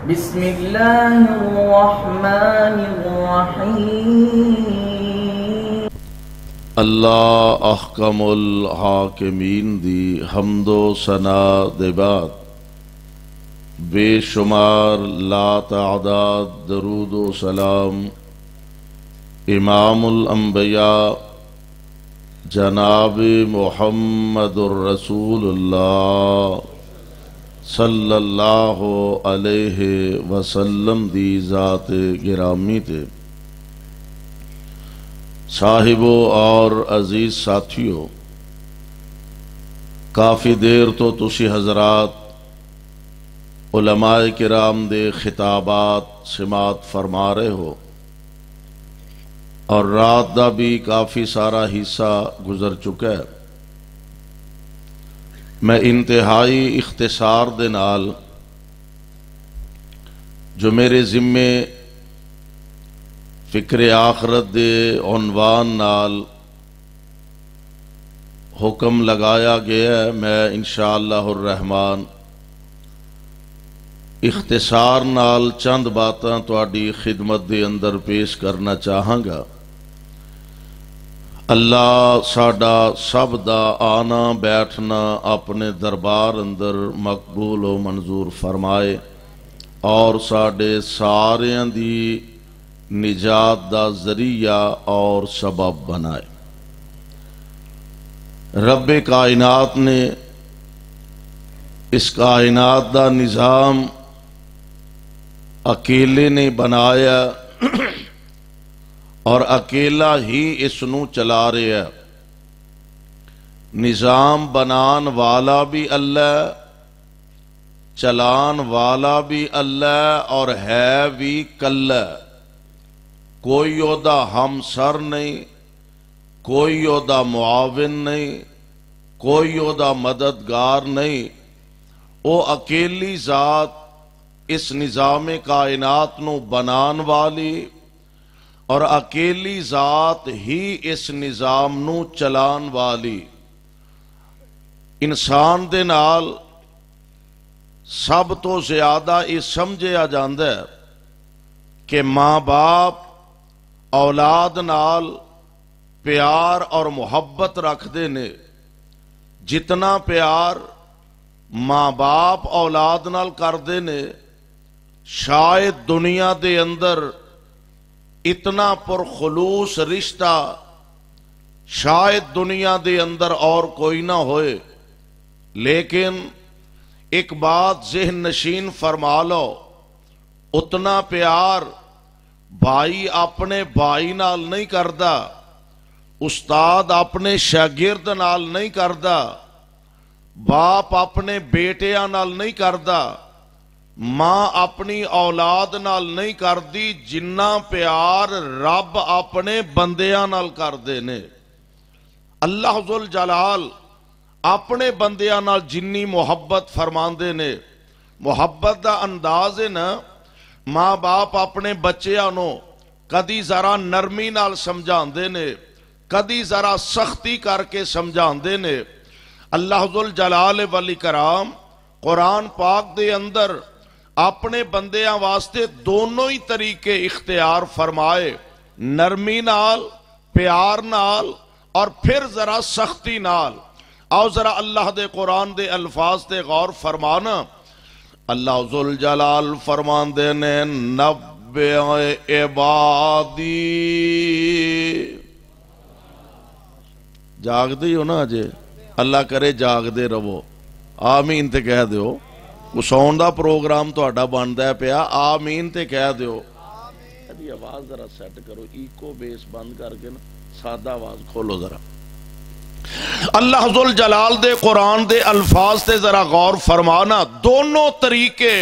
بسم اللہ الرحمن الرحیم۔ اللہ احکم الحاکمین دی حمد و ثنا دے بعد بے شمار لا تعداد درود و سلام امام الانبیاء جناب محمد الرسول اللہ صلی اللہ علیہ وسلم دی ذات گرامی تے صاحبو اور عزیز ساتھیو، کافی دیر تو تسی حضرات علماء کرام دے خطابات سماعت فرما رہے ہو، اور رات دا بھی کافی سارا حصہ گزر چکا ہے۔ میں انتہائی اختصار دے نال جو میرے ذمے فکر آخرت دے عنوان نال حکم لگایا گیا ہے، میں انشاءاللہ الرحمن اختصار نال چند باتاں تواڈی خدمت دے اندر پیش کرنا چاہاں گا۔ اللہ ساڈا سب دا آنا بیٹھنا اپنے دربار اندر مقبول و منظور فرمائے، اور ساڈے ساریاں دی نجات دا ذریعہ اور سبب بنائے۔ رب کائنات نے اس کائنات دا نظام اکیلے نے بنایا اور اکیلا ہی اس نو چلا رہے ہے۔ نظام بنان والا بھی اللہ، چلان والا بھی اللہ، اور ہے بھی کلہ۔ کوئی یودا ہمسر نہیں، کوئی یودا معاون نہیں، کوئی یودا مددگار نہیں۔ او اکیلی ذات اس نظام کائنات نو بنان والی، اور اکیلی ذات ہی اس نظام نو چلان والی۔ انسان دے نال سب تو زیادہ یہ سمجھیا جاندا ہے کہ ماں باپ اولاد نال پیار اور محبت رکھ دے نے۔ جتنا پیار ماں باپ اولاد نال کر دے نے، شاید دنیا دے اندر اتنا پرخلوص رشتہ شاید دنیا دے اندر اور کوئی نہ ہوئے۔ لیکن ایک بات ذہن نشین فرما لو، اتنا پیار بھائی اپنے بھائی نال نہیں کردا، استاد اپنے شاگرد نال نہیں کردا، باپ اپنے بیٹیاں نال نہیں کردا، ماں اپنی اولاد نال نہیں کردی، جنہ پیار رب اپنے بندیاں نال کردے نے۔ اللہ ذوالجلال اپنے بندیاں نال جنی محبت فرماندے نے، محبت دا انداز ہے نا، ماں باپ اپنے بچیاں نو کدی ذرا نرمی نال سمجھاندے نے، کدی ذرا سختی کر کے سمجھاندے نے۔ اللہ ذوالجلال والاکرام قرآن پاک دے اندر اپنے بندیاں واسطے دونوں ہی طریقے اختیار فرمائے، نرمی نال، پیار نال، اور پھر ذرا سختی نال۔ آؤ ذرا اللہ دے قرآن دے الفاظ تے غور فرمانا۔ اللہ ذوالجلال فرمان دے نے نبّئ عبادی، جاگ دی ہو نا جے، اللہ کرے جاگ دے رہو، آمین تے کہہ دیو۔ سون دا پروگرام تو اڈا باندا ہے پیا، آمین تے کہہ دیو۔ ابھی آواز ذرا سیٹ کرو، ایکو بیس بند کر کے نا سادہ آواز کھولو ذرا۔ اللہ ذوالجلال دے قرآن دے الفاظ تے ذرا غور فرمانا، دونوں طریقے،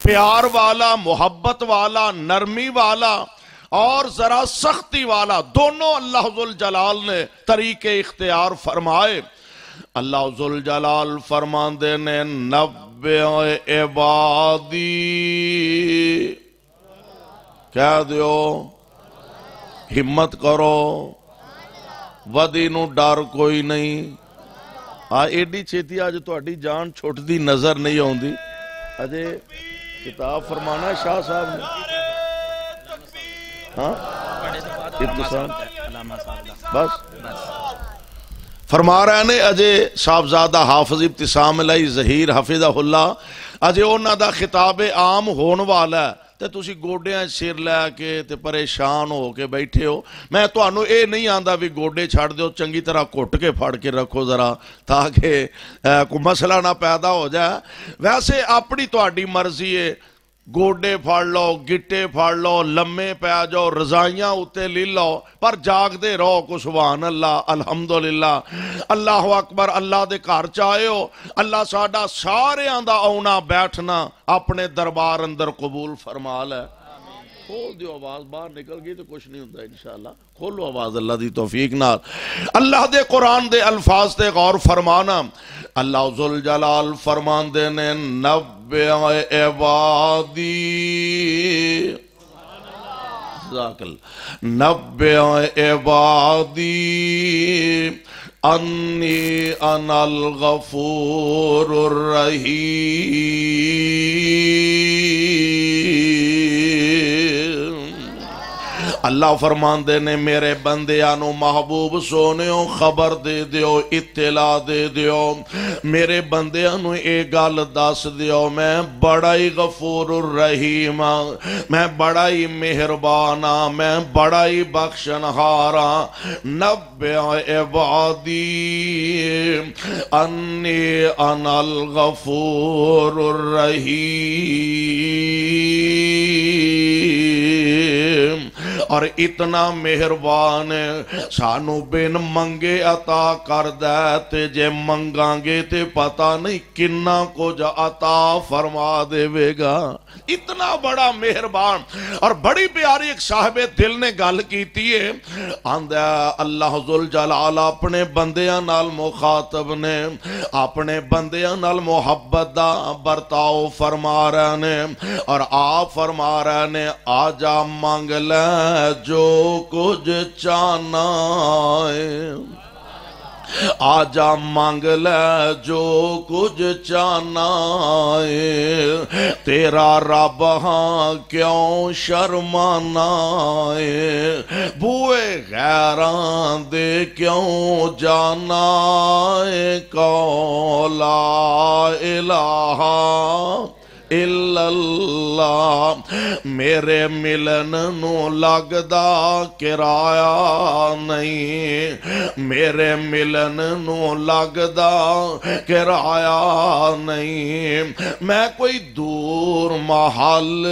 پیار والا، محبت والا، نرمی والا اور ذرا سختی والا، دونوں اللہ ذوالجلال نے طریقے اختیار فرمائے۔ اللہ ذوالجلال فرمان دے نے نبّئ عبادی، کہہ دیو، ہمت کرو، ودی نو ڈر کوئی نہیں۔ ایڈی چھیتی آج تو اڈی جان چھوٹ دی نظر نہیں ہوں دی، اجے کتاب فرمانا ہے شاہ صاحب نے؟ ہاں ابتسام بس فرما رہے نے اجے صاحبزادہ حافظ ابتسام علیہ ظہیر حفظہ اللہ اجے انہاں دا خطاب عام ہون والا ہے تے تسی گوڈیاں سر لے کے تے پریشان ہو کے بیٹھے ہو. میں تانوں اے نہیں آندا بھی گوڈے چھڑ دیو، چنگی طرح کٹ کے پھڑ کے رکھو ذرا تاکہ کوئی مسئلہ نہ پیدا ہو جائے. ویسے اپنی تہاڈی مرضی ہے، گوڈے پھڑ لو، گٹے پھڑ لو، لمے پہ جاؤ، رضائیاں اتے لے لو، پر جاگ دے رہو کو سبحان اللہ الحمدللہ اللہ اکبر. اللہ دے گھر چاہے ہو اللہ ساڈا سارے دا آنا بیٹھنا اپنے دربار اندر قبول فرما لے. کھول دیو آواز، باہر نکل گئی تو کچھ نہیں ہوتا انشاءاللہ. کھولو آواز اللہ دی توفیق نال. اللہ دے قرآن دے الفاظ تے غور فرمانا. اللہ ذوالجلال فرمان دے نے نبّئ عبادی نبّئ عبادی انی انا الغفور الرحیم. اللہ فرمان دے نے میرے بندیانو محبوب سونےو خبر دے دیو، اطلاع دے دیو، میرے بندیانو اے گال دس دیو میں بڑا ہی غفور الرحیم، میں بڑا ہی مہربان، میں بڑا ہی بخشنہارا. نبّئ عبادی انی انا الغفور الرحیم. اور اتنا مہربان سانو بن منگے عطا کر دے، جے منگاں گے تے پتہ نہیں کنا کچھ عطا فرما دے گا. اتنا بڑا مہربان. اور بڑی پیاری ایک صاحب دل نے گل کیتی ہے، آندہ اللہ ذوالجلال اپنے بندیاں نال مخاطب نے، اپنے بندیاں نال محبت دا برتاؤ فرما رہے نے، اور آپ فرما رہے نے آجا مانگ لے جو کچھ چاہنا ہے، آجا مانگ لے جو کچھ چاہنا ہے، تیرا رب ہاں کیوں شرمانا ہے، بوئے غیران دے کیوں جانا ہے، کہو لا الہ الا اللہ. میرے ملن نو لگدا کرایہ نہیں، میرے ملن نو لگدا کرایہ نہیں، میں کوئی دور محل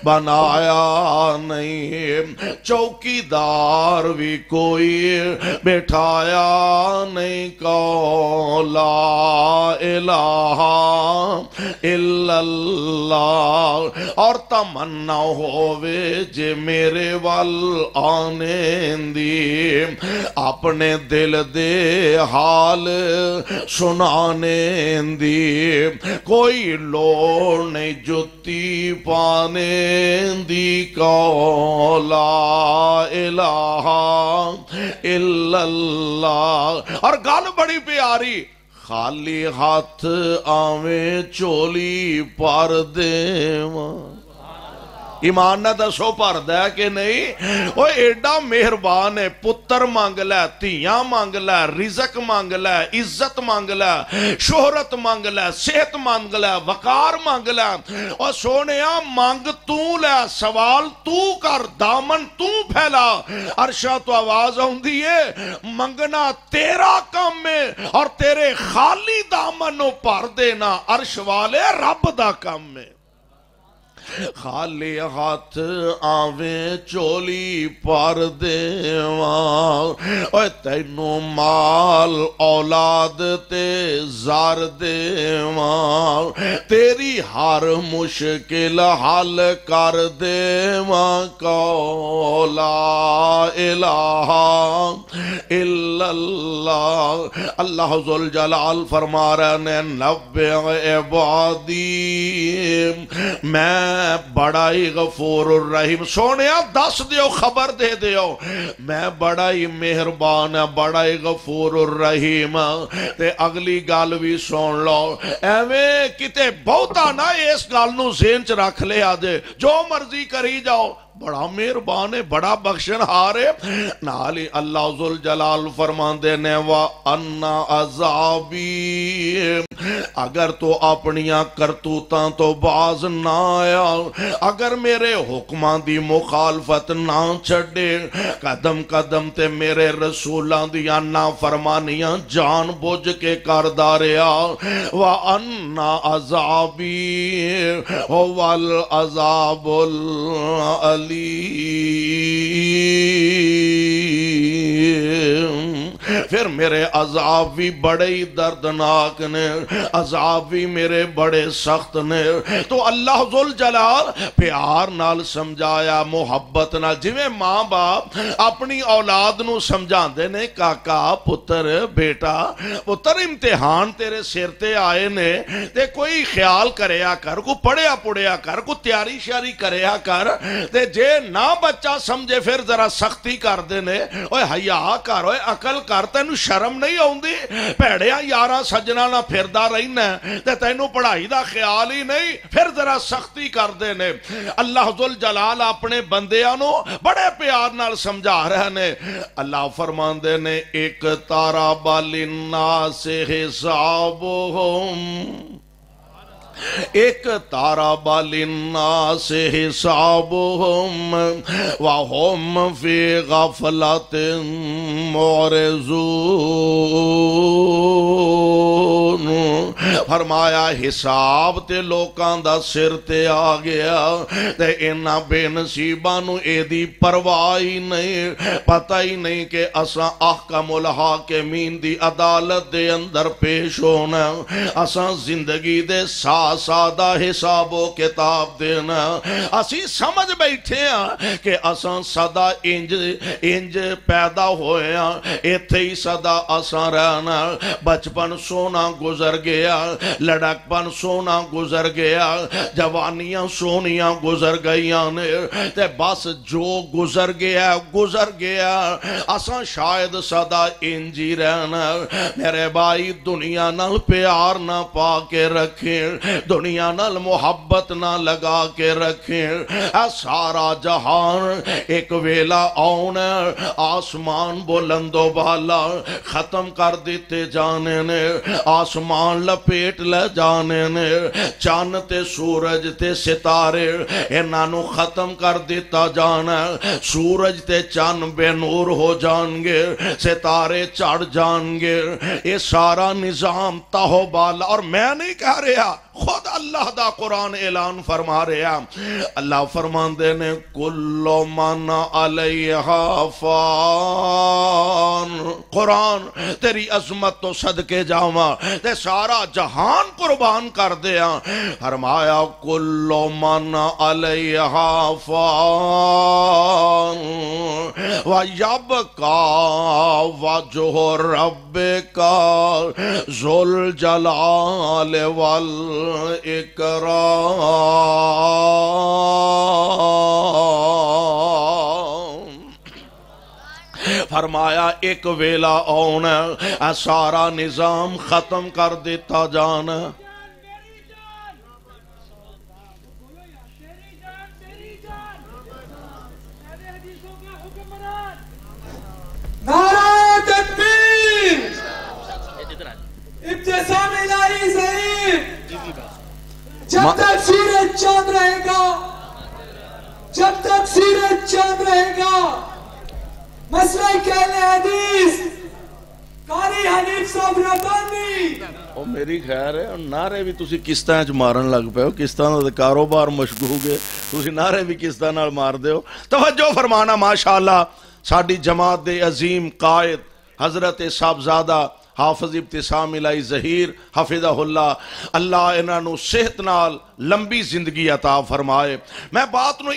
بنایا نہیں، چوکی دار بھی کوئی بٹھایا نہیں، کہو لا الہ الا اللہ. اور تمنا ہووے جے میرے وال آنے دی، اپنے دل دے حال سنانے دی، کوئی لوڑ نہیں جتی پانے دی، کہو لا الہ الا اللہ. اور گل بڑی پیاری، خالی ہاتھ آویں چولی پار دیواں. ایمان نہ دسو پردہ ہے کہ نہیں؟ وہ ایڈا مہربان ہے. پتر مانگ لے، تیاں مانگ لے، رزق مانگ لے، عزت مانگ لے، شہرت مانگ لے، صحت مانگ لے، وقار مانگ لے. اور سونیا مانگ تو لے، سوال تو کر، دامن تو پھیلا. عرشہ تو آواز ہوندی ہے منگنا تیرا کام میں، اور تیرے خالی دامنوں پر دینا عرش والے رب دا کام میں. خالی ہاتھ آویں چولی پار دیواں، اوہ تینوں مال اولاد تے زار دیواں، تیری ہر مشکل حل کر دیواں، کہو لا الہ الا اللہ. اللہ ذوالجلال فرما رہے ہیں نبّئ عبادی، میں میں بڑا ہی غفور الرحیم. سونیا دس دیو, خبر دے دیو, میں بڑا ہی مہربان ہے, بڑا ہی غفور الرحیم. تے اگلی گل بھی سن لو, ایویں کتے بہتا نہ اس گل نو ذہن چ رکھ لے آجے جو مرضی کری جاؤ, بڑا مہربان ہے, بڑا بخشن ہار ہے. نالی اللہ ذوالجلال فرماندے نے وَأَنَّ عَذَابِي, اگر تو اپنیاں کرتوتاں تو باز نہ آیا, اگر میرے حکمان دی مخالفت نہ چھڑے, قدم قدم تے میرے رسولان دیاں نافرمانیاں جان بوجھ کے کرداریا, وَأَنَّ عَذَابِي هُوَ الْعَذَابُ الْعَلِيمُ. پھر میرے عذاب بھی بڑے ہی دردناک نے, عذاب بھی میرے بڑے سخت نے. تو اللہ ذوالجلال پیار نال سمجھایا, محبت نال, جویں ماں باپ اپنی اولاد نو سمجھاندے نے, کاکا پتر بیٹا پتر امتحان تیرے سر تے آئے نے تے کوئی خیال کریا کر, کو پڑھیا پڑھیا کر, کو تیاری شیاری کریا کر, تے جے نہ بچہ سمجھے پھر ذرا سختی کر دینے, اوے حیا کر, اوے عقل کر, تینو شرم نہیں آؤندی, پیڑیاں یارہ سجنا نہ پھردا رہنا تے تینو پڑھائی دا خیال ہی نہیں, پھر ذرا سختی کر دینے. اللہ ذوالجلال اپنے بندیاں نو بڑے پیار نال سمجھا رہے نے. اللہ فرماندے نے اقترب للناس حسابہم, اقترب للناس حسابہم وہم فی غفلۃ معرضون. فرمایا حساب تے لوکاں دا سر تے آ گیا, تے انہاں بے نصیباں نو اے دی پرواہ ہی نہیں, پتہ ہی نہیں کہ اساں احکم الحاکمین دی عدالت دے اندر پیش ہونا, اساں زندگی دے سادہ حساب و کتاب دینا. اسی سمجھ بیٹھے ہیں کہ اساں صدا انج پیدا ہوئے ہیں, ایتھے ہی صدا اساں رہنا. بچپن سونا گزر گیا, لڑکپن سونا گزر گیا, جوانیاں سونیاں گزر گئیاں نے, تے بس جو گزر گیا گزر گیا, اساں شاید صدا انج ہی رہنا. میرے بھائی دنیا نال پیار نہ پا کے رکھیں, دنیا نال محبت نہ لگا کے رکھیں. سارا جہان ایک ویلا آنا, آسمان بلند و بالا ختم کر دیتے جانے نے, آسمان لپیٹ لے جانے نے, چاند تے سورج تے ستارے انہاں نو ختم کر دیتا جانا. سورج تے چاند بے نور ہو جان گے, ستارے چڑھ جان گے, یہ سارا نظام تہو بالا. اور میں نہیں کہہ رہا, خود اللہ دا قرآن اعلان فرما رہا. اللہ فرماندے نے کل من علیہا فان. قرآن تیری عظمت تو صدقے جاواں تے سارا جہان قربان کر دیا. فرمایا کل من علیہا فان وَيَبْقَى وَجْهُ رَبِّكَ ذُو الْجَلَالِ والإکرام. فرمایا ایک ویلا آنا, سارا نظام ختم کر دیتا جانا. نعرہ تکبیر, ابتسام الہی ظہیر. جب تک سورج چاند رہے گا, جب تک سورج چاند رہے گا, مسلک اہل حدیث قاری حنیف صاحب ربانی. او میری خیر ہے, نعرے بھی تسی کس طرح چ مارن لگ پے ہو, کس طرح دا کاروبار مشغول ہے, تسی نعرے بھی کس طرح نال مار دے ہو. توجہ فرمانا ماشاءاللہ ساڈی جماعت دے عظیم قائد حضرت صاحبزادہ حافظ ابتسام الہی ظہیر حفظہ اللہ, اللہ انہاں نو صحت نال لمبی زندگی عطا فرمائے. میں بات نو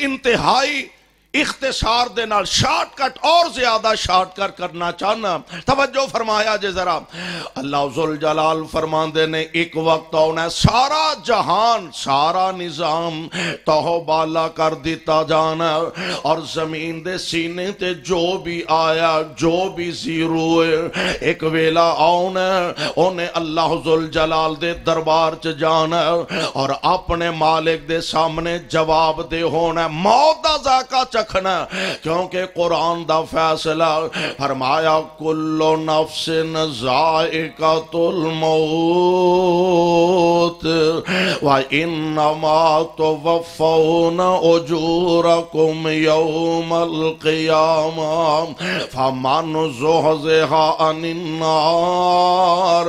اختصار دے نال شارٹ کٹ اور زیادہ شارٹ کٹ کرنا چاہنا. توجہ فرمایا جے ذرا. اللہ ذوالجلال فرماندے نے ایک وقت آنا ہے سارا جہان سارا نظام توہ بالا کر دیتا جانا اور زمین دے سینے تے جو بھی آیا جو بھی زیرو ہے ایک ویلا آنا انہیں اللہ ذوالجلال دے دربار چ جانا اور اپنے مالک دے سامنے جواب دے ہونا موت دا ذائقہ چکھنا کیونکہ قرآن دا فیصلہ فرمایا کل نفس ذائقۃ الموت وانما توفون اجورکم یوم القیامہ فمن زحزح عن النار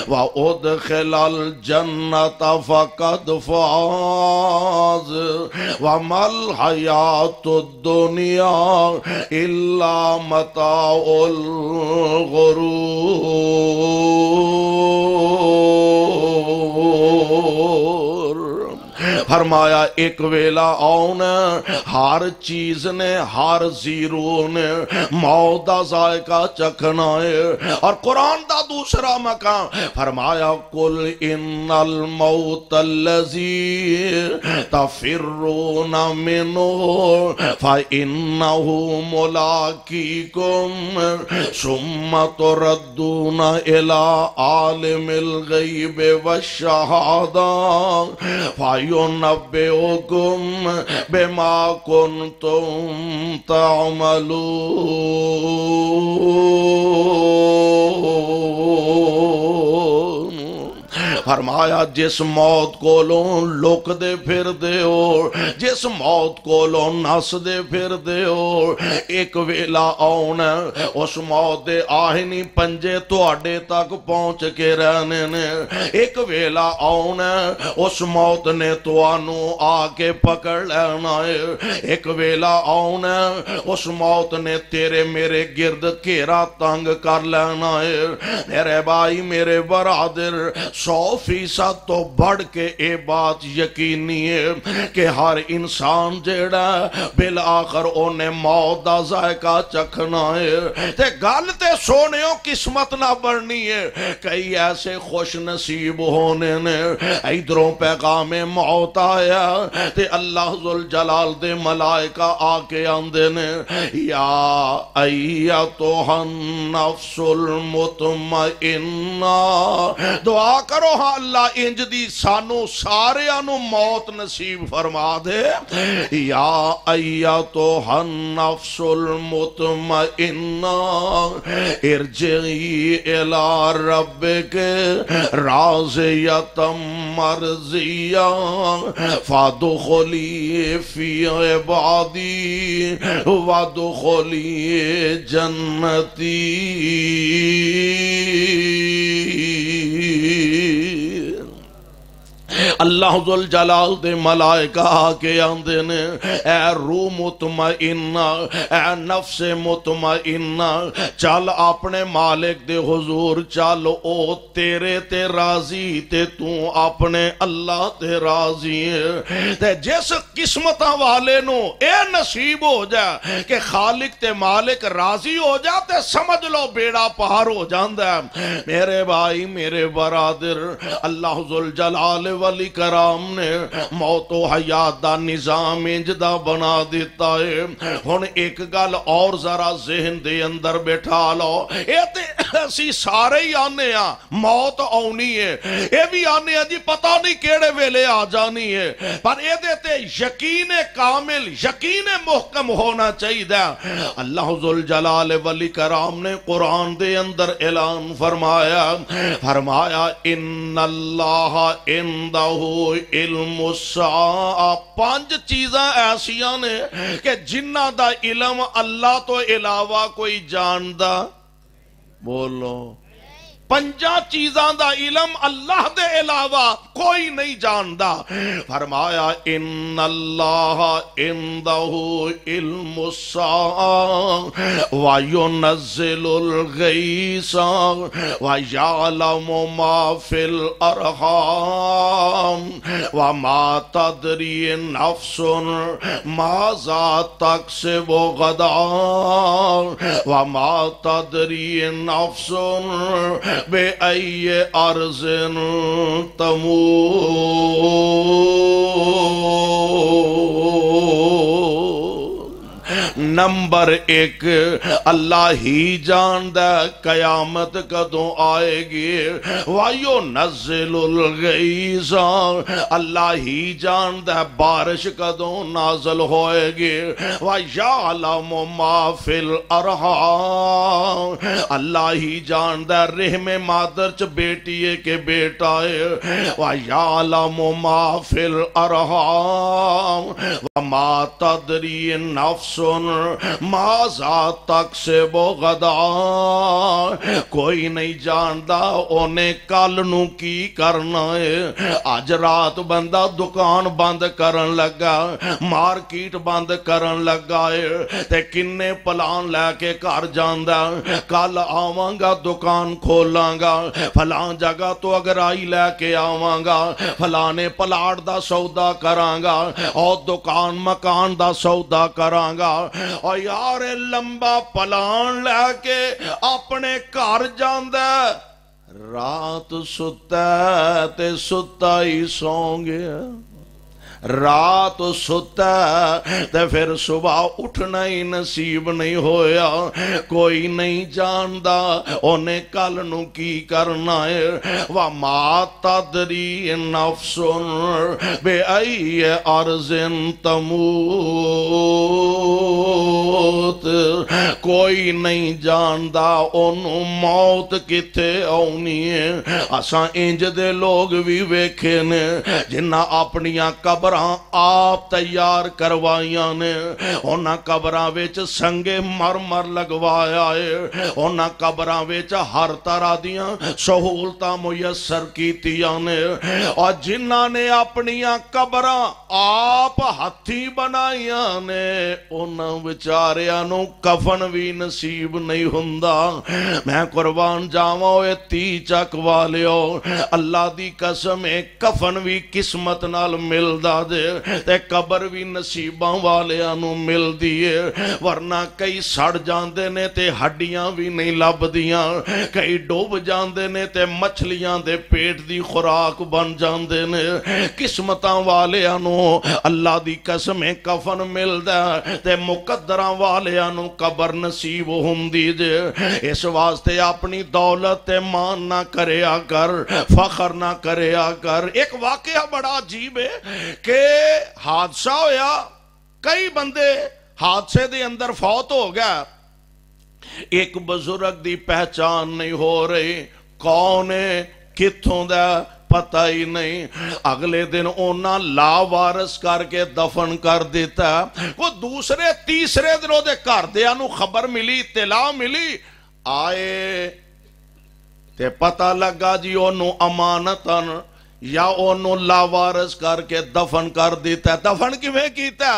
وادخل الجنۃ فقد فاز وما الحیاۃ الدنیا الا متاع الغرور. فرمایا ایک ویلا آنا ہر چیز نے ہر زیرو نے موت دا ذائقہ چکھنا ہے. اور قرآن دا دوسرا مقام فرمایا قل ان الموت الذی تفرون منہ فإنہ ملاقیکم ثم تردون الی عالم الغیب والشہادہ فَيُنَبِّئُكُمْ بِمَا كُنْتُمْ تَعْمَلُونَ. فرمایا جس موت کولوں لک دے پھر دے ہو جس موت کولوں نس دے پھر دے ہو ایک ویلا آنا اس موت دے آہنی پنجے تواڈے تک پہنچ کے رہنے نے. ایک ویلا آنا اس موت نے توانو آ کے پکڑ لینا ہے. ایک ویلا آنا اس موت نے تیرے میرے گرد گھیرا تنگ کر لینا ہے. میرے بھائی میرے برادر 100% تو بڑھ کے اے بات یقینی ہے کہ ہر انسان جیڑا بالآخر انہیں موت دا ذائقہ چکھنا ہے. تے گل تے سونیوں قسمت نہ بڑھنی ہے. کئی ایسے خوش نصیب ہونے نے ادھروں پیغام موت آیا تے اللہ ذوالجلال دے ملائکہ آ کے آندے نے یا ایتھا النفس المطمئنہ دعا کرو ہاں اللہ انج دی سانو سارے انو موت نصیب فرما دے. یا ایتھا النفس المطمئنہ ارجعی الی ربک راضیۃ مرضیہ فادخلی فی عبادی وادخلی جنتی. اللہ ذوالجلال دے ملائکہ آکے آندے نے اے روح مطمئنہ اے نفس مطمئنہ چل اپنے مالک دے حضور چل او تیرے تے راضی تے تو اپنے اللہ تے راضی ہے. تے جس قسمتاں والے نو اے نصیب ہو جا کہ خالق تے مالک راضی ہو جا تے سمجھ لو بیڑا پار ہو جاندہ ہے. میرے بھائی میرے برادر اللہ ذوالجلال ولی کرام نے موت و حیات دا نظام انجدہ بنا دیتا ہے. ہن ایک گل اور ذرا ذہن دے اندر بیٹھا لو اے تے اسی سارے ہی آنے ہاں موت آنی ہے اے بھی آنے ہاں جی پتہ نہیں کیڑے ویلے آ جانی ہے پر اے دیتے یقین کامل یقین محکم ہونا چاہیے. اللہ ذوالجلال ولی کرام نے قرآن دے اندر اعلان فرمایا ان اللہ عندہ علم الساعہ 5 چیزاں ایسیاں نے کہ جنہ دا علم اللہ تو علاوہ کوئی جاندہ بولو پنجا چیزاں دا علم اللہ دے علاوہ کوئی نہیں جاندا. فرمایا ان اللہ عندہ علم الساعہ وینزل الغیث ویعلم ما فی الارحام وما تدری نفس ماذا تکسب غدا وما تدری نفس بأي أرض تموت. نمبر ایک، اللہ ہی جاندہ قیامت کدوں آئے گی. وَيُنَزِّلُ الْغَيْثَ، اللہ ہی جاندہ بارش کدوں نازل ہوئے گی. وَيَعْلَمُ مَا فِي الْأَرْحَامِ، اللہ ہی جاندہ رحم مادر چ بیٹی ہے کہ بیٹا ہے. وَيَعْلَمُ مَا فِي الْأَرْحَامِ وَمَا تَدْرِي نَفْسٌ ماذا تکسب غدا، کوئی نہیں جاندا اونے کل نو کی کرنا ہے. آج رات بندہ دکان بند کرن لگا، مارکیٹ بند کرن لگا ہے تے کنے پلان لے کے گھر جاندا. کل آواں گا دکان کھولاں گا، فلان جگہ تو اگرائی لے کے آواں گا، فلانے پلاٹ دا سودا کراں گا، اور دکان مکان دا سودا کراں گا. اور یار لمبا پلان لے کے اپنے گھر جاندا، رات ستا تے ستا ہی سوں گیا. رات ستا تے پھر صبح اٹھنا ہی نصیب نہیں ہویا. کوئی نہیں جاندا اونے کل نو کی کرنا ہے. وَمَا تَدْرِي نَفْسٌ بِأَيِّ أَرْضٍ تَمُوتُ، کوئی نہیں جاندا اونوں موت کتے آنی ہے. اساں انج دے لوگ بھی ویکھے نے جنہاں اپنیاں قبر آپ تیار کروائیاں نے. انہاں قبراں وچ سنگے مرمر لگوایا ہے، انہاں قبراں وچ ہر طرح دیاں سہولتاں میسر کیتیاں نے. اور جنہاں نے اپنیاں قبراں آپ ہتھی بنائیاں نے انہاں بیچاریاں نو کفن بھی نصیب نہیں ہوندا. میں قربان جاواں اے تی چک والیو، اللہ دی قسم کفن بھی قسمت نال ملدا دے تے قبر بھی نصیباں والیاں نو مل دیے. ورنہ کئی سڑ جاندے نے تے ہڈیاں بھی نہیں لبدیاں، کئی ڈوب جاندے نے تے مچھلیاں دے پیٹ دی خوراک بن جاندے نے. قسمتاں والیاں نو اللہ دی قسم کفن ملدا تے مقدراں والیاں نو قبر نصیب ہوندی دے. اس واسطے اپنی دولت تے مان نہ کریا کر، فخر نہ کریا کر. ایک واقعہ بڑا عجیب ہے کہ حادثہ ہویا، کئی بندے حادثے دے اندر فوت ہو گیا. ایک بزرگ دی پہچان نہیں ہو رہی، کون ہے کتھوں دا پتہ ہی نہیں. اگلے دن اونا لاوارس کر کے دفن کر دیتا. وہ دوسرے تیسرے دن دے گھر دیاں نو خبر ملی، اطلاع ملی، آئے تے پتہ لگا جی اونوں امانتاً یا انہوں لاوارس کر کے دفن کر دیتا ہے. دفن کیویں کیتا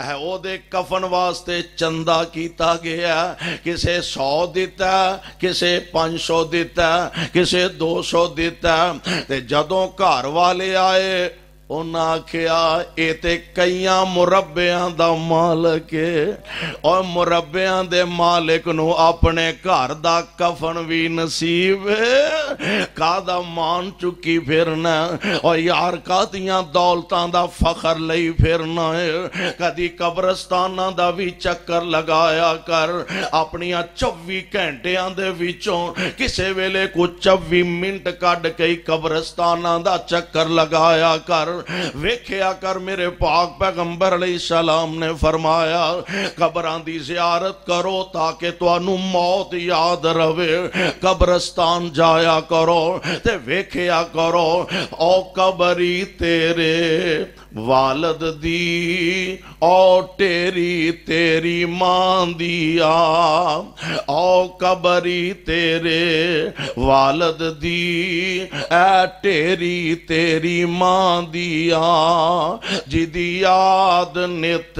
ہے؟ او دے کفن واسطے چندہ کیتا گیا، کسے 100 دیتا، کسے 500 دیتا، کسے 200 دیتا. تے جدوں گھر والے آئے انہاں کیا اے تے کئیاں مربیاں دا مالک ہے، اور مربیاں دے مالک نو اپنے گھر دا کفن بھی نصیب ہے. کا دا مان چکی پھرنا، اور یار کا دیاں دولتاں دا فخر لئی پھرنا ہے. کدی قبرستاناں دا بھی چکر لگایا کر. اپنیاں 24 گھنٹیاں دے وچوں کسے ویلے کو 24 منٹ کڈ کے قبرستاناں دا چکر لگایا کر. ویکھیا کر میرے پاک پیغمبر علیہ السلام نے فرمایا قبران دی زیارت کرو تاکہ توانو موت یاد روے. قبرستان جایا کرو تے ویکھیا کرو او قبری تیرے والد دی او تیری تیری ماں دیا او قبری تیرے والد دی اے تیری تیری ماں دیا جدی یاد نت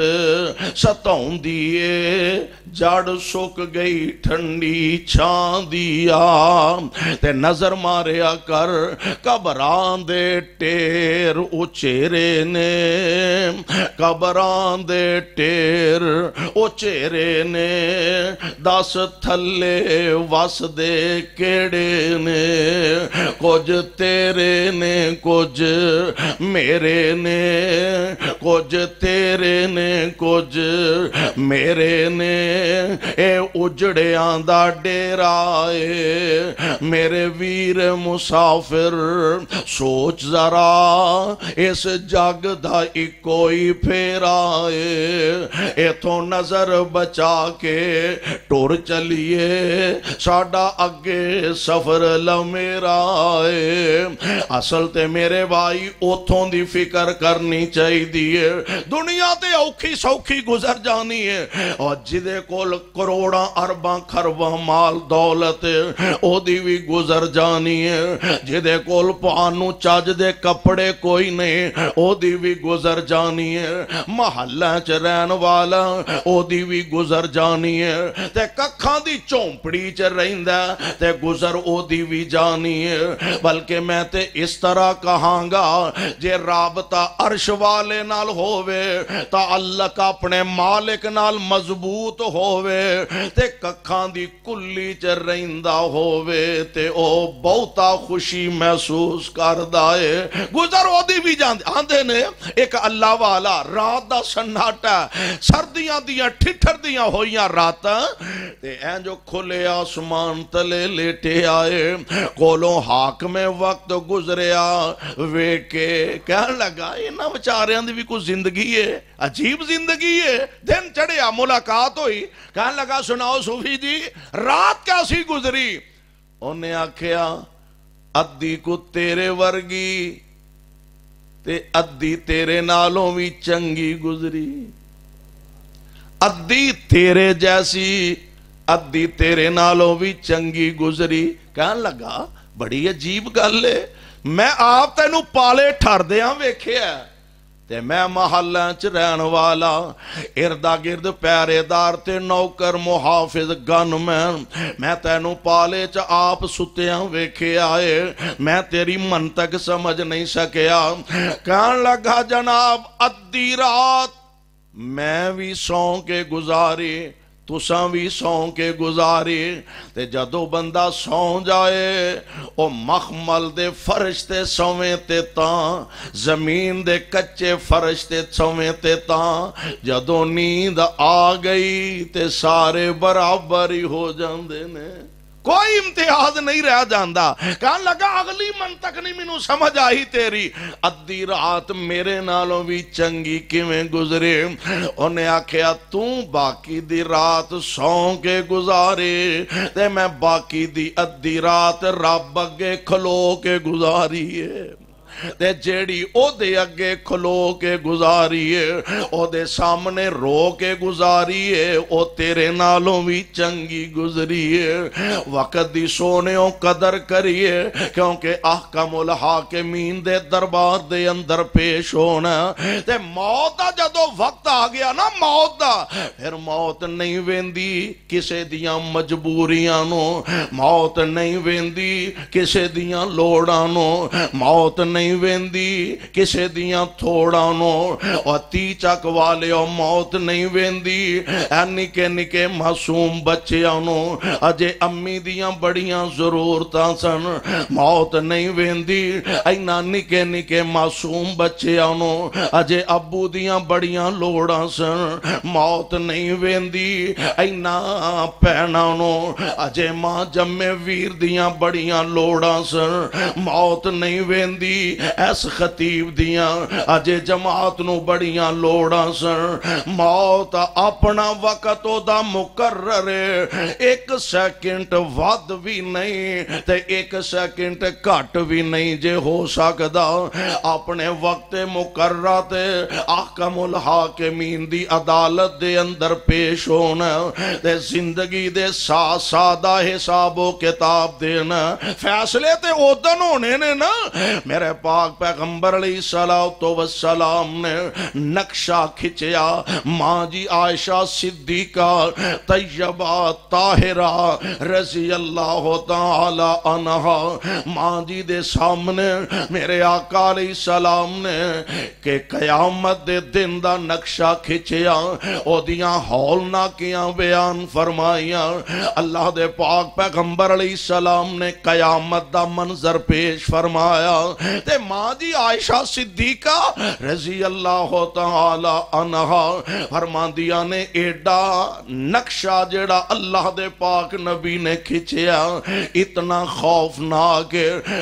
ستاؤں دیئے جڑ سک گئی ٹھنڈی چھان دیا تے نظر ماریا کر قبران دے ٹیر او چہرے نے قبران دے ٹیر او چہرے نے دس تھلے وس دے کیڑے نے کچھ تیرے نے کچھ میرے نے کچھ تیرے نے کچھ میرے نے اے اجڑیاں دا ڈیرا اے میرے ویر مسافر سوچ ذرا اس جگ دا کوئی پھیرا اے ایتھوں نظر بچا کے ٹور چلیے ساڈا اگے سفر لمیرا اے اصل تے میرے بھائی اوتھوں دی فکر کرنی چاہی دیئے دنیا تے اوکھی سوکھی گزر جانی ہے اور جدے کول کروڑاں ارباں خرباں مال دولت او دی بھی گزر جانی ہے جدے کول پانو چاج دے کپڑے کوئی نہیں او دی بھی گزر جانی ہے محلہ چ رہن والا او دی بھی گزر جانی ہے تے ککھاں دی چومپڑی چ رہندا تے گزر او دی بھی جانی ہے بلکہ میں تے اس طرح کہاں گا جے رابطہ عرش والے نال ہووے تعلق اپنے مالک نال مضبوط ہووے تے ککھاں دی کلی چ رہندا ہووے تے او بہتا خوشی محسوس کردا ہے گزر او دی بھی آندے نے ایک اللہ والا رات دا سناٹا سردیاں دیاں ٹھٹھر دیاں ہویاں رات تے این جو کھلے آسمان تلے لیٹے آئے کولوں حاکم وقت گزریا ویکے کہنے لگا انہاں بچاریاں دی بھی کوئی زندگی ہے عجیب زندگی ہے دن چڑھیا ملاقات ہوئی کہنے لگا سناؤ صوفی جی رات کیسی گزری انہیں آکھیا ادھی کو تیرے ورگی تے ادھی تیرے نالوں بھی چنگی گزری ادھی تیرے جیسی ادھی تیرے نالوں بھی چنگی گزری کہنے لگا بڑی عجیب گل ہے میں آپ تینوں پالے ٹھر دیاں ویکھے ہے تے میں محلہ چ رہن والا اردا گرد پیارے دار تے نوکر محافظ گن میں تینوں پالے چ آپ ستیاں ویکھے آئے میں تیری منطق سمجھ نہیں سکیا کہن لگا جناب ادھی رات میں بھی سوں کے گزاری تساں بھی سوں کے گزاری تے جدو بندہ سوں جائے او مخمل دے فرش تے سویں تے تاں زمین دے کچے فرش تے سویں تے تاں جدو نیند آ گئی تے سارے برابر ہی ہو جاندے نے کوئی امتیاز نہیں رہ جاندہ کہاں لگا اگلی منطق نہیں منو سمجھ آئی تیری ادھی رات میرے نالوں بھی چنگی کیویں گزرے انہیں آکھیا تو باقی دی رات سوں کے گزارے تے میں باقی دی ادھی رات رب اگے کھلو کے گزاری ہے تے جیڑی او دے اگے کھلو کے گزاریے او دے سامنے رو کے گزاریے او تیرے نالوں بھی چنگی گزریے وقت دی سونےوں قدر کریے کیونکہ احکم الحاکمین دے دربار دے اندر پیش ہونا تے موت دا جدو وقت آ گیا نا موت دا پھر موت نہیں ویندی کسے دیاں مجبوریاں نو موت نہیں ویندی کسے دیاں لوڑاں نو موت نہیں ویندی کسے دیاں تھوڑا نو اور تی چک والے اور موت نہیں ویندی نکے نکے معصوم بچیاں نو اجے امی دیاں بڑیاں ضرورتاں سن موت نہیں ویندی اینا نکے نکے معصوم بچیاں نو اجے ابو دیاں بڑیاں لوڑاں سن موت نہیں ویندی اینا پہنا نو اجے ماں جمے ویر دیاں بڑیاں لوڑاں سن موت نہیں ویندی ایس خطیب دیاں اجے جماعت نو بڑیاں لوڑاں سن موت اپنا وقت او دا مقرر ایک سیکنڈ ود بھی نہیں تے ایک سیکنڈ کٹ بھی نہیں جے ہو سکدا اپنے وقت مقررہ تے احکم الحاکمین دی عدالت دے اندر پیش ہونا تے زندگی دے سادہ حساب و کتاب دینا فیصلے تے اودن ہونے نے نا میرے پاک پیغمبر علیہ السلام نے نقشہ کھچیا ماں جی عائشہ صدیقہ طیبہ طاہرہ رضی اللہ تعالی عنہا ماں جی دے سامنے میرے آقا علیہ السلام نے کہ قیامت دے دن دا نقشہ کھچیا او دیاں ہولناکیاں بیان فرمائیاں اللہ دے پاک پیغمبر علیہ السلام نے قیامت دا منظر پیش فرمایا تے ماں جی عائشہ صدیقہ رضی اللہ تعالی عنہا فرماندیاں نے ایڈا نقشہ جڑا اللہ دے پاک نبی نے کھچیا اتنا خوفناک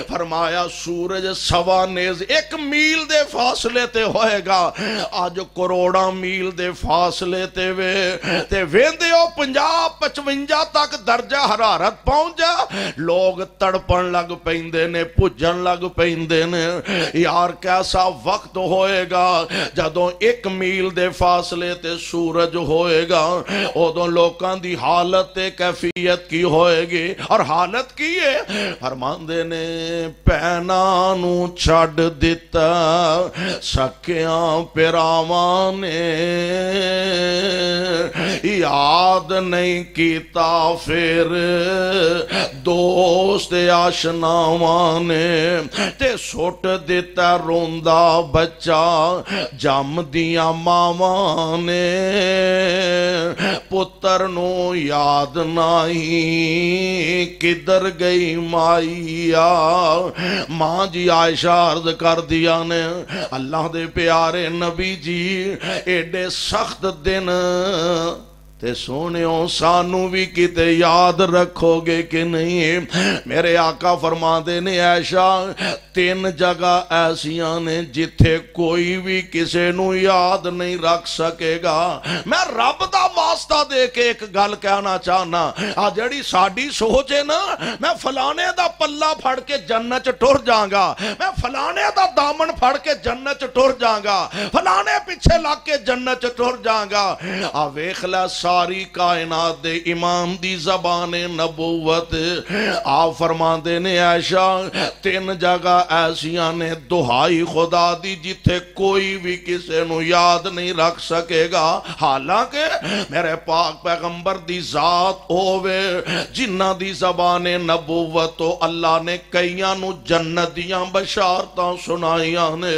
فرمایا سورج سوا نیز ایک میل دے فاصلے تے ہوئے گا آج کروڑا میل دے فاصلے تے ویندے ہو 50-55 تک درجہ حرارت پہنچا لوگ تڑپن لگ پیندے نے پجن لگ پیندے نے یار کیسا وقت ہوئے گا جدوں ایک میل دے فاصلے تے سورج ہوئے گا ادوں لوکاں دی حالت تے کیفیت کی ہوئے گی اور حالت کی ہے فرماندے نے پیناں نو چھڑ دیتا سکیاں پیراواں نے یاد نہیں کیتا پھر دوست آشناواں نے تے سٹ دیتا روندا بچہ جم دیاں ماواں نے پتر نو یاد نہیں کدھر گئی مائیا ماں جی عائشہ عرض کر دیا نے اللہ دے پیارے نبی جی ایڈے سخت دن تے سونیوں سانو بھی کتے یاد رکھو گے کہ نہیں میرے آقا فرما دے نے عائشہ 3 جگہ ایسیاں نے جتھے کوئی بھی کسے نو یاد نہیں رکھ سکے گا میں رب دا واسطہ دے کے ایک گل کہنا چاہنا جڑی ساڈی سوچے نا میں فلانے دا پلہ پھڑ کے جنت ٹر جاؤں گا میں فلانے دا دامن پھڑ کے جنت ٹر جاؤں گا فلانے پیچھے لگ کے جنت ٹر جاؤں گا ویکھ لے ساری کائنات دے امام دی زبان نبوت آپ فرماندے نے عائشہ 3 جگہ ایسیاں نے دہائی خدا دی جتھے کوئی بھی کسے نو یاد نہیں رکھ سکے گا حالانکہ میرے پاک پیغمبر دی ذات ہووے جنہ دی زبان نبوت اللہ نے کئیاں نو جنت دیاں بشارتاں سنائیاں نے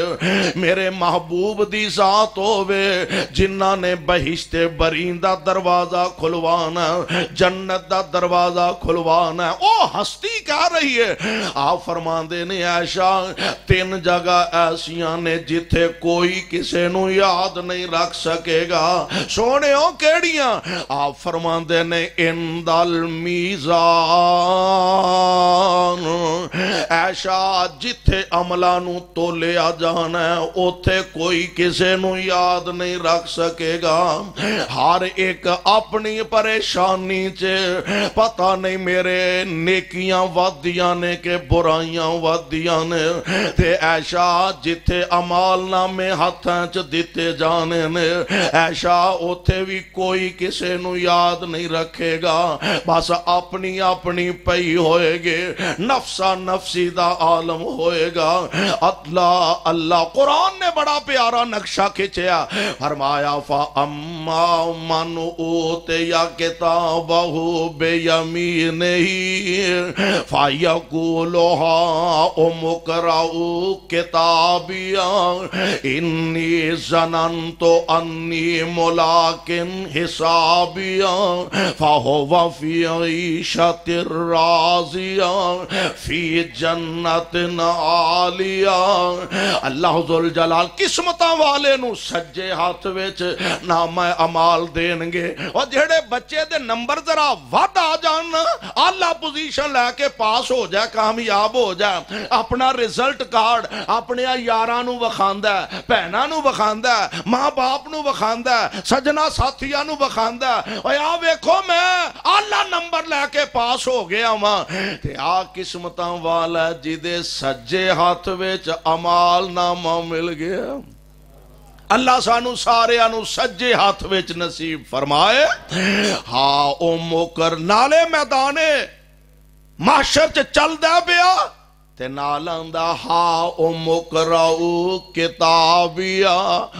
میرے محبوب دی ذات ہووے جنہ نے بہشت بریندہ دروازہ کھلوانا جنت دا دروازہ کھلوانا او ہستی کہہ رہی ہے آپ فرماندے نے عائشہ 3 جگہ ایسیاں نے جتھے کوئی کسے نو یاد نہیں رکھ سکے گا سونے ہو کیڑیاں آپ فرماندے نے اندال میزان عائشہ جتھے عملہ نو تولیا جانا ہے اوتھے کوئی کسے نو یاد نہیں رکھ سکے گا ہر ایک اپنی پریشانی چے پتہ نہیں میرے نیکیاں ودیاں نے کہ برائیاں ودیاں نے تے عائشہ جتھے عمال نامے ہاتھاں چ دیتے جانے نے عائشہ اوتھے بھی کوئی کسے نو یاد نہیں رکھے گا بس اپنی اپنی پئی ہوئے گے نفسا نفسی دا عالم ہوئے گا اللہ اللہ قرآن نے بڑا پیارا نقشہ کھچیا فرمایا فَأَمَّا مَنْ أُوتِيَ كِتَابَهُ بِيَمِينِهِ فَيَقُولُ هَاؤُمُ اقْرَءُوا كِتَابِيَهْ إِنِّي ظَنَنْتُ أَنِّي مُلَاقٍ حِسَابِيَهْ فَهُوَ فِي عِيشَةٍ رَاضِيَةٍ فِي جَنَّةٍ عَالِيَةٍ اللہ ذوالجلال قسمتاں والے نو سجے ہاتھ وچ نامہ عمال دین گے اور جڑے بچے دے نمبر ذرا ود آ جان آلہ پوزیشن لے کے پاس ہو جائے کامیاب ہو جائے اپنا رزلٹ کارڈ اپنے یاراں نو وکھاندا ہے بہناں نو وکھاندا ہے ماں باپ نو وکھاندا ہے سجنا ساتھیاں نو وکھاندا ہے اوے آ ویکھو میں آلہ نمبر لے کے پاس ہو گیا واں تے آ قسمتاں والا جدے سجے ہاتھ وچ امال نامہ مل گیا اللہ سانو سارے انو سجے ہاتھ وچ نصیب فرمائے ہاں او موکر نالے میدانے محشر چ چل دے پیا تے نالان دا ہاں او مقرؤ کتابیا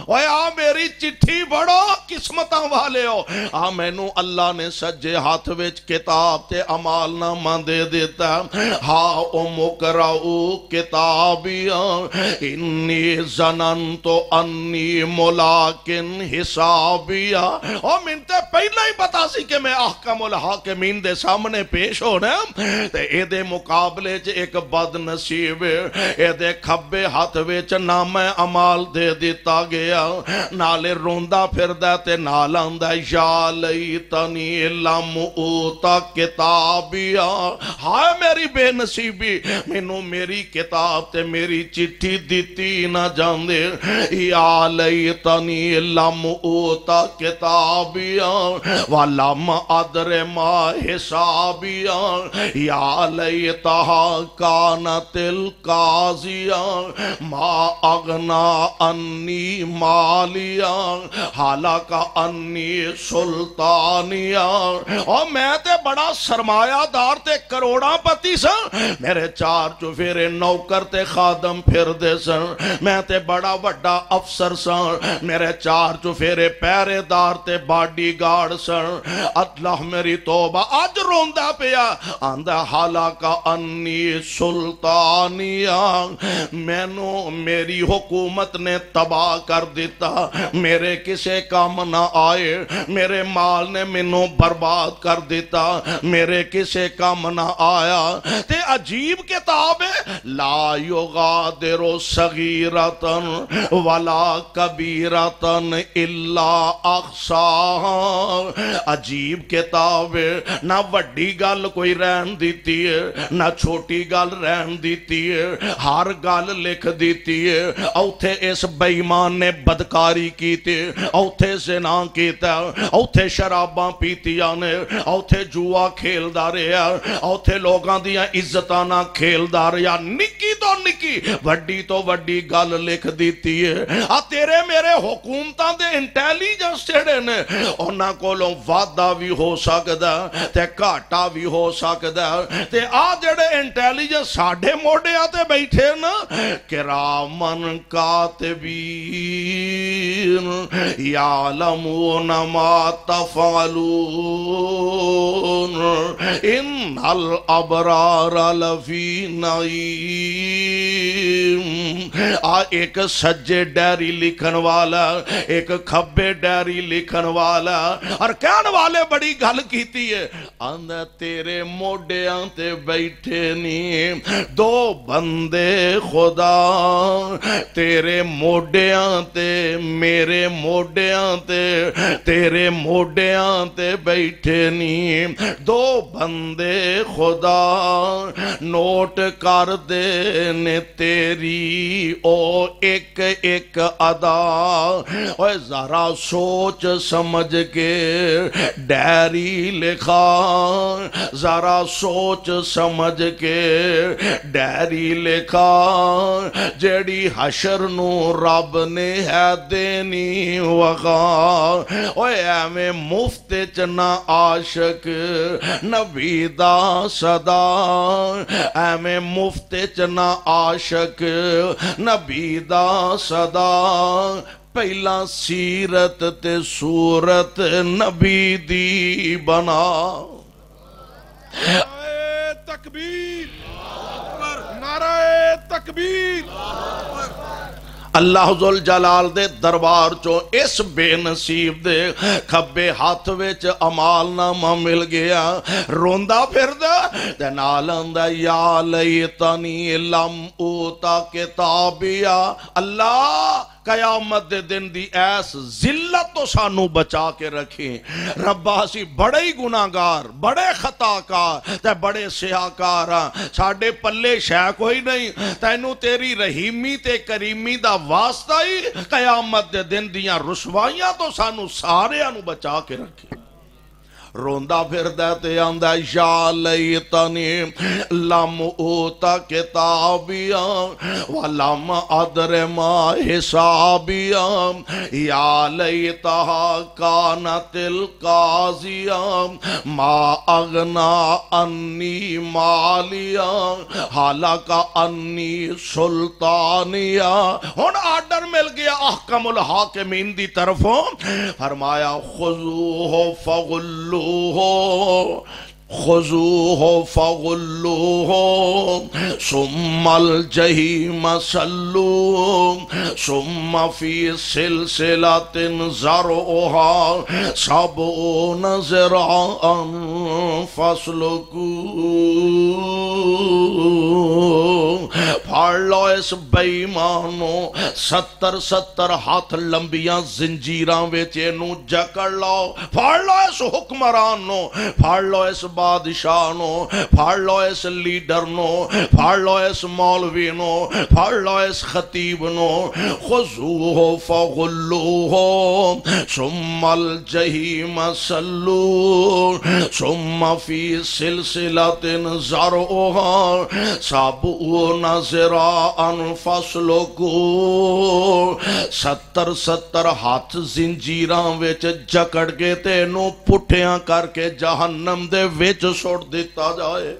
اوے آ میری چٹھی بڑھو قسمتاں والے ہو آ مینوں اللہ نے سجے ہاتھ وچ کتاب تے عمال نامہ دے دیتا ہاں او مقرؤ کتابیا انی ظننت انی ملاقن حسابیا او من تے پہلے ہی پتا سی کہ میں احکم الحاکمین دے سامنے پیش ہونا تے اے دے مقابلے چ ایک بد نصیب اے دے کھبے ہاتھ وچ نامہ عمال دے دیتا گیا نالے روندا پھردا تے نال آندا یا لیتنی لم اوتا کتابیا ہائے میری بے نصیبی مینوں میری کتاب تے میری چٹھی دتی نہ جاندے یا لیتنی لم اوتا کتابیا ولم ادر ما حسابیا یا لیتہا کانت القاضیہ ما اغنا انی مالیا حالکہ انی سلطانیہ اور میں تے بڑا سرمایہ دار تے کروڑاں پتی سن میرے چار چوفیرے نوکر تے خادم پھر دے سن میں تے بڑا وڈا افسر سن میرے چار چوفیرے پہرے دار تے باڈی گارڈ سن اللہ میری توبہ آج روندہ پیا آندہ حالکہ انی سلطانیہ مینوں میری حکومت نے تباہ کر دیتا میرے کسے کام نہ آئے میرے مال نے مینوں برباد کر دیتا میرے کسے کام نہ آیا تے عجیب کتاب ہے لا یغادر صغیرتن ولا کبیرتن الا احصاہا عجیب کتاب ہے نہ وڈی گل کوئی رہن دیتی ہے نہ چھوٹی گل رہن دیتی ہے ہر گل لکھ دیتی ہے اوتھے اس بے ایمان نے بدکاری کیتے اوتھے زنا کیتا اوتھے شراباں پیتیاں نے اوتھے جوا کھیلدا رہیا اوتھے لوگاں دیاں عزتاں نہ کھیلدا رہیا نکی تو نکی وڈی تو وڈی گل لکھ دیتی ہے آ تیرے میرے حکومتاں دے انٹیلیجنس جڑے نے انہاں کولوں وعدہ بھی ہو سکدا تے گھاٹا بھی ہو سکدا تے آ جڑے انٹیلیجنس ساڈے موڈے آتے بیٹھے نا کرامن کاتبین یعلمون ما تفعلون ان الابرار لفی نعیم آ ایک سجے ڈیری لکھن والا ایک کھبے ڈیری لکھن والا اور کہن والے بڑی گل کیتی ہے آندہ تیرے موڈیاں تے بیٹھے نہیں دو بندے خدا تیرے موڈیاں تے میرے موڈیاں تے تیرے موڈیاں تے بیٹھے نہیں دو بندے خدا نوٹ کر دے نے تیری او ایک ایک ادا اوہ ذرا سوچ سمجھ کے ڈیری لکھا ذرا سوچ سمجھ کے ڈیری لکھا جیڑی حشر نو رب نے ہے دینی وغا اوے ایویں مفت چنا عاشق نبی دا صدا ایویں مفت چنا عاشق نبی دا صدا پہلا سیرت تے صورت نبی دی بنا تکبیر نعرہ تکبیر اللہ ذل جلال دے دربار چو اس بے نصیب دے کھبے ہاتھ وچ عمال نامہ مل گیا روندہ پھر دا تے نالندہ یا لیتنی لم اوتا کتابیا اللہ قیامت دے دن دی ایس ذلت تو سانو بچا کے رکھیں ربا اسی بڑے ہی گناہگار بڑے خطاکار تے بڑے سیاکار ساڈے پلے شے کوئی نہیں تینوں تیری رحیمی تے کریمی دا واسطہ ہی قیامت دے دن دیاں رسوائیاں تو سانو سارے انو بچا کے رکھیں روندہ پھر دیتے آندہ یا لیتنی لم اوتا کتابیاں ولم ادر ما حسابیاں یا لیتہا کانت القاضیاں ما اغنا انی مالیاں حالکا انی سلطانیاں ہون آرڈر مل گیا احکم الحاکمین دی طرفوں فرمایا خذوہ فغلو خذوہ فغلوہ ثم الجحیم صلوہ ثم فی سلسلۃ ذرعہا 70 ذراعا فاسلکوہ پھاڑ لو اس بیمانو 70 ہاتھ لمبیاں زنجیراں ویچے نو جکڑ لو پھاڑ لو اس حکمرانو پھاڑ لو اس بادشاہ نو پھاڑ لو اس لیڈر نو پھاڑ لو اس مولوی نو پھاڑ لو اس خطیب نو خذوہ فغلوہ ثم الجحیم صلوہ ثم فی سلسلۃ ذرعہا 70 ذراعا فاسلکوہ 70 ہاتھ زنجیراں وچ جکڑ کے تینوں پٹھیاں کر کے جہنم دے وچ سوٹ دیتا جائے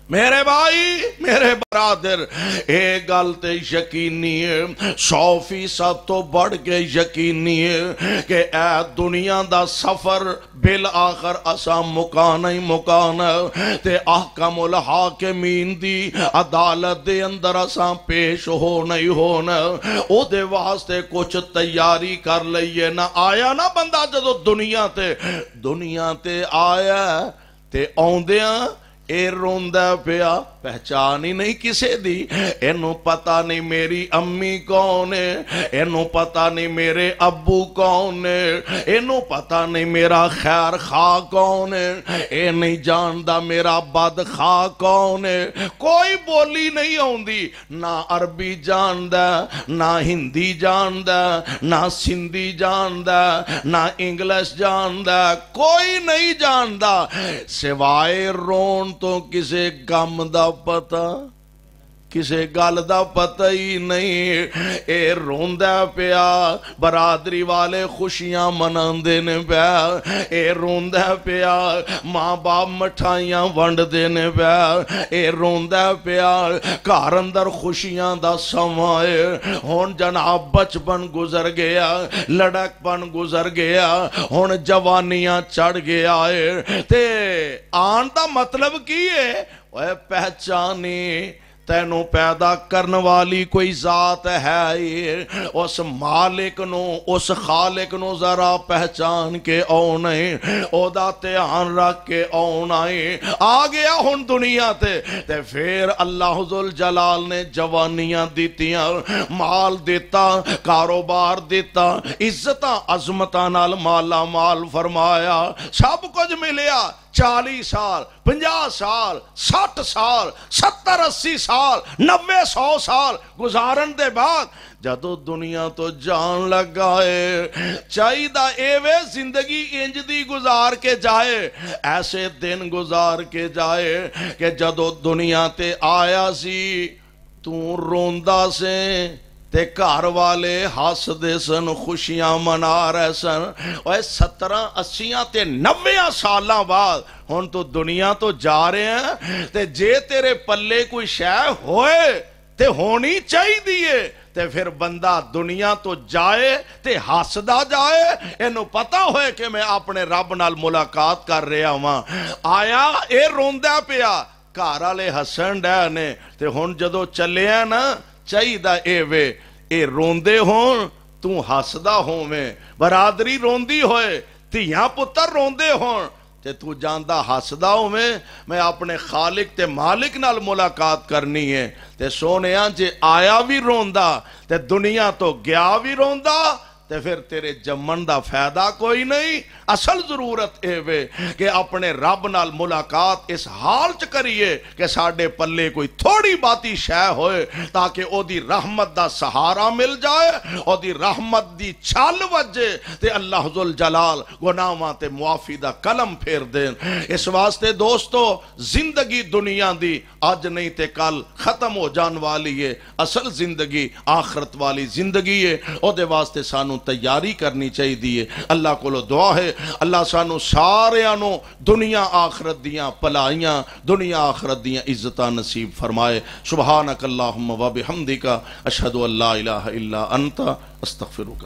میرے بھائی میرے برادر ایک گلتے یقینی ہے 100% تو بڑھ کے یقینی ہے کہ اے دنیا دا سفر بالآخر اسا مکانا ہی مکانا تے احکم الحاکمین دی عدالت دے اندر اسا پیش ہونا ہی ہونا او دے واسطے کچھ تیاری کر لئیے نہ آیا نہ بندہ جدو دنیا تے آیا تے آندیاں اے روندہ پیا پہچان ہی نہیں کسے دی اینو پتہ نہیں میری امی کون ہے اینو پتہ نہیں میرے ابو کون ہے اینو پتہ نہیں میرا خیر خواہ کون ہے اے نہیں جاندہ میرا بد خواہ کون ہے کوئی بولی نہیں ہوندی نہ عربی جاندہ نہ ہندی جاندہ نہ سندھی جاندہ نہ انگلش جاندہ کوئی نہیں جاندہ سوائے رون تو کسے غم دا پتہ کسے گل دا پتہ ہی نہیں اے روندہ پیا برادری والے خوشیاں مناندے نے پیا اے روندہ پیا ماں باپ مٹھائیاں ونڈ دینے پیا اے روندہ پیا گھر اندر خوشیاں دا سمائے ہون جناب بچپن گزر گیا لڑک پن گزر گیا ہون جوانیاں چڑھ گیا ہے تے آن دا مطلب کی ہے وہ پہچانی تینوں پیدا کرن والی کوئی ذات ہے اس مالک نو اس خالق نو ذرا پہچان کے اونے او دا تیان رکھ کے اونے آ گیا ہن دنیا تے پھر اللہ ذوالجلال نے جوانیاں دیتیاں مال دیتا کاروبار دیتا عزتاں عظمتاں نال مالا مال فرمایا سب کچھ ملیا 40 سال 50 سال 60 سال 70 80 سال 90 100 سال گزارن دے بعد جدو دنیا تو جان لگائے چاہیدہ ایوے زندگی انج دی گزار کے جائے ایسے دن گزار کے جائے کہ جدو دنیا تے آیا سی تو روندہ سے تے گھر والے ہس دے سن خوشیاں منا رہے سن اور 70 80 تے 90 سالاں بعد ہن تو دنیا تو جا رہے ہیں تے جے تیرے پلے کوئی شے ہوئے تے ہونی چاہی دیئے تے پھر بندہ دنیا تو جائے تے ہسدا جائے اینو پتہ ہوئے کہ میں اپنے رب نال ملاقات کر رہا ہوں آیا اے روندہ پیا گھر والے ہسن ڈے نے تے ہن جدو چلے ہیں نا چاہیدہ اے روندے ہون تو ہسدا ہوں میں برادری روندی ہوئے تیاں پتر روندے ہون تے تو جاندا ہسدا ہوویں میں اپنے خالق تے مالک نال ملاقات کرنی ہے تے سونیاں جے آیا بھی روندا تے دنیا تو گیا بھی روندا تے پھر تیرے جمن دا فائدہ کوئی نہیں. اصل ضرورت اے وے کہ اپنے رب نال ملاقات اس حال چ کریے کہ ساڈے پلے کوئی تھوڑی باتی شے ہوئے تاکہ او دی رحمت دا سہارا مل جائے، او دی رحمت دی چھل وجے تے اللہ ذوالجلال گناہاں تے معافی دا قلم پھیر دین. اس واسطے دوستو زندگی دنیا دی اج نہیں تے کل ختم ہو جان والی ہے، اصل زندگی آخرت والی زندگی ہے. او دے واسطے سانو تیاری کرنی چاہی دیئے. اللہ کو دعا ہے اللہ سانو سارے آنو دنیا آخرت دیاں پلائیاں دنیا آخرت دیاں عزتاں نصیب فرمائے. سبحانک اللہم و بحمدک اشہد ان لا الہ الا انت استغفرک.